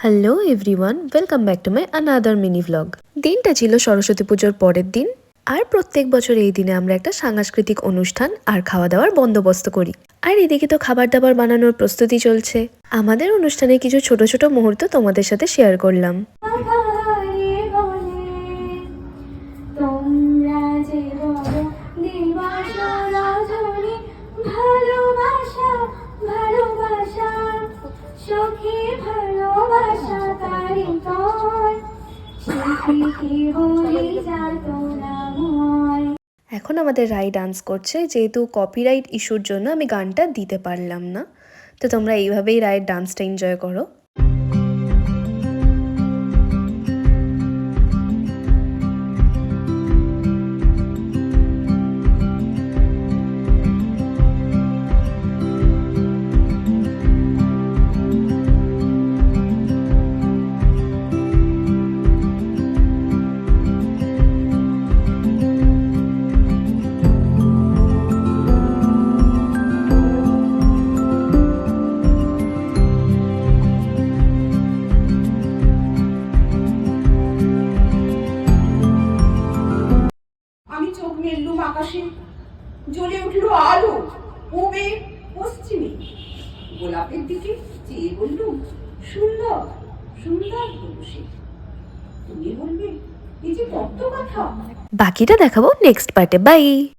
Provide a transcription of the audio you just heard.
Hello everyone, welcome back to my another mini vlog. দিনটা ছিল সরস্বতী পুজোর পরের দিন। আর প্রত্যেক বছর এই দিনে আমরা একটা সাংস্কৃতিক অনুষ্ঠান আর খাওয়া দাওয়ার বন্দোবস্ত করি। আর এদিকে তো খাবার দাবার বানানোর প্রস্তুতি চলছে। আমাদের অনুষ্ঠানে কিছু ছোট ছোট মুহূর্ত তোমাদের সাথে শেয়ার করলাম। এখন আমাদের রাই ডান্স করছে, যেহেতু কপিরাইট ইস্যুর জন্য আমি গানটা দিতে পারলাম না। তো তোমরা এইভাবেই রায়ের ডান্সটা এনজয় করো। আকাশে জ্বলে উঠলো আলো, পূবে পশ্চিমে। গোলাপের দিকে চেয়ে বললুম, সুন্দর সুন্দর বসে। তুমি বলবে এই যে কত কথা। বাকিটা দেখাবো নেক্সট পার্টে। বাই।